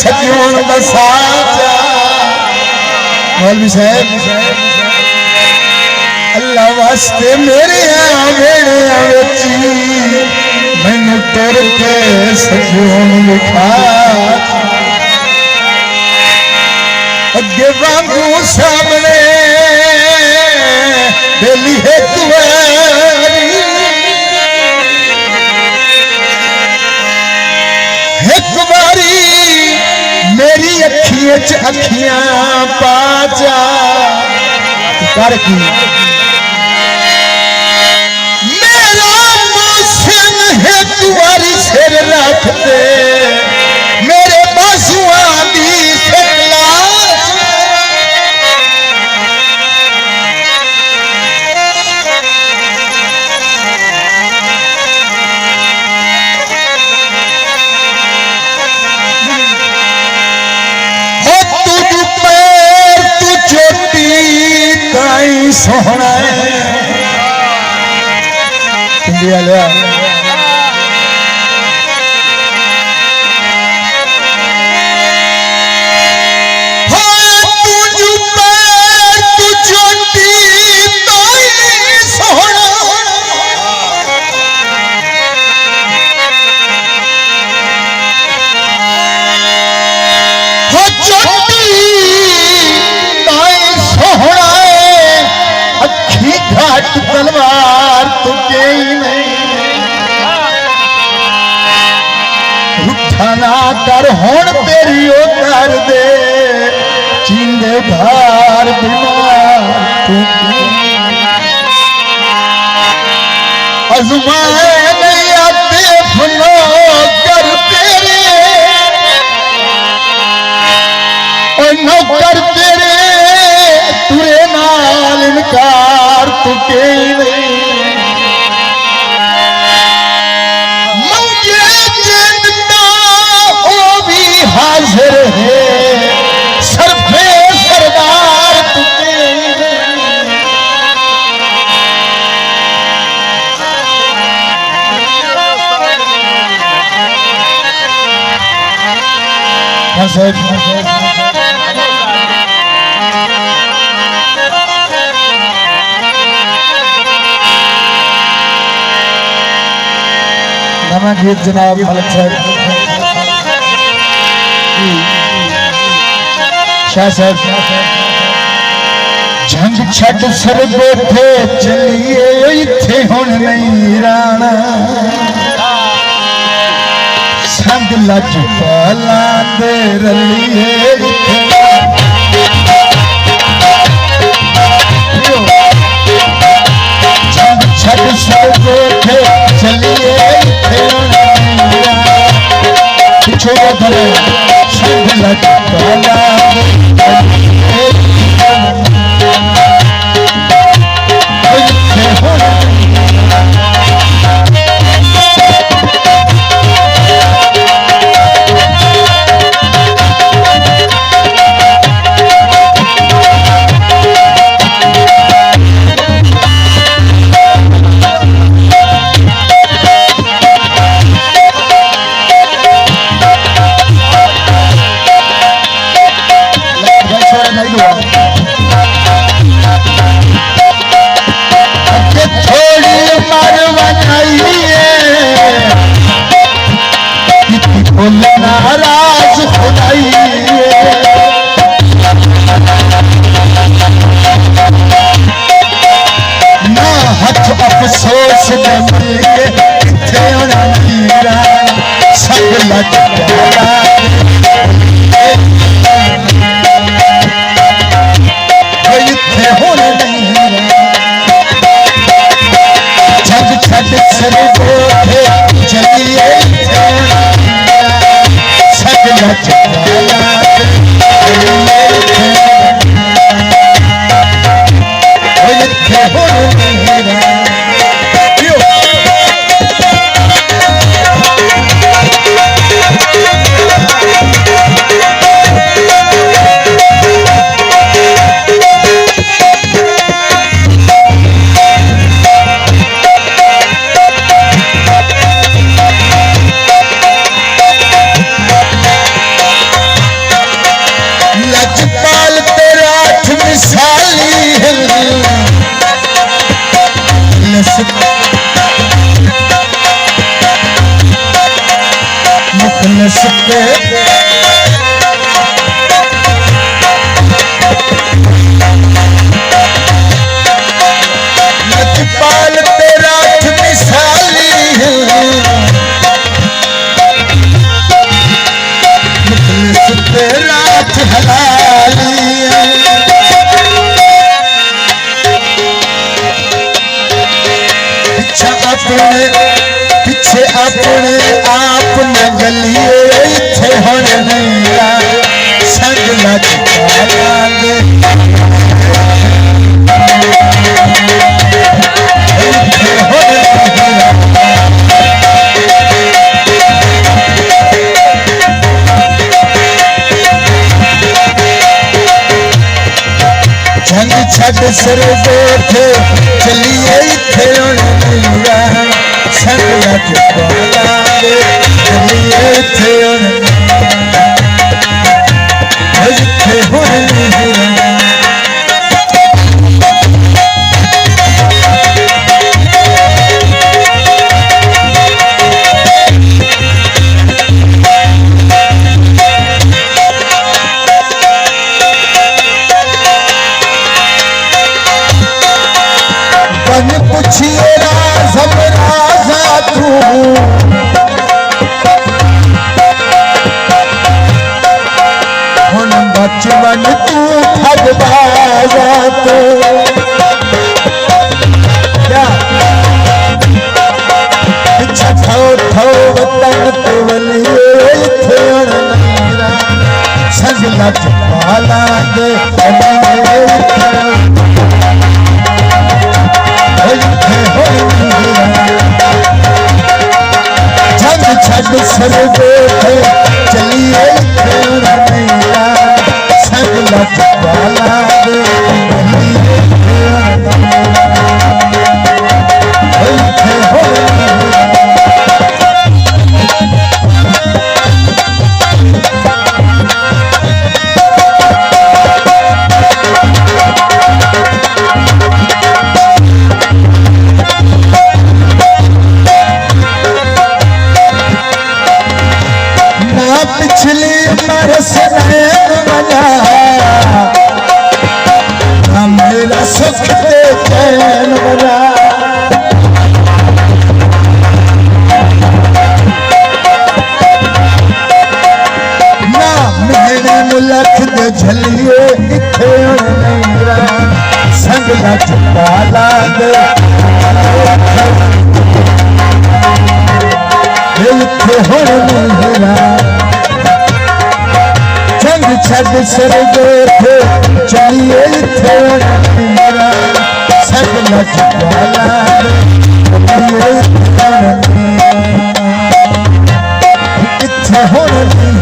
सजून दसा मौलवी साहब अल्लाह वास्ते मेरे आवेड़े मैनू तुर के सजून विखा अगे वांगू सामने बेली है मेरी अखियां च अखियां पा जा कर की मेरा मौसम है तुम्हारी सिर रख दे मेरे बाजुआं दी सिकला सोहना इंडिया लिया तलवार तो कई नहीं रुठा ना कर हुण तेरी ओ कर दे चींदे भार बीमार तू अजमाए नहीं आते फनो कर तेरे और नौकर तेरे तुरे नाल इनकार तू कई नहीं मंगे जिंदा ओ भी हाजिर है सरफे सरदार तू कई नवा गीत जनाब मलिक साहब शाह साहब झंग छड़ सर बैठे चलिए इत्थे हुण नहीं राणा संग लज पाला दे रलिए झंग छड़ सर बैठे चलिए पिछो धरे संग लज पाला नाराज खुदाई ना हथ अफसोस संग लज जग छड़ सर बोथे चलिए दे लजपाल तेरा मिसाली है मुखलिस तेरा हलाली है पीछे अपने आप न गलिए इथे हुण नीला संग लजपालांगे इथे हुण जंग छड़ सिर बैठे चलिए इथे हुण नीला संग लजपालांगे चलिए इथे हुण इथे हुण नीला पूछिए राज़म राज़ा तू हुन बचवन तू ठगबाज़ा तू क्या पिछा थो वतन तो वलिए इथे हुण नीरा संग लजपालांगे जंग छड़ सर बैठे चलिए इथे हुण नीला संग लजपालांगे इथे हुण पिछली उम्र से नैन बना ना मेरा सुख दे चैन बना ना मेरे मुलख दे झलिए इथे हुण नीरा संग लजपालांगे इथे हुण नीरा जंग छड़ सिर बैठे चलिए इथे हुण नीरा संग लजपालांगे इथे हुण नीरा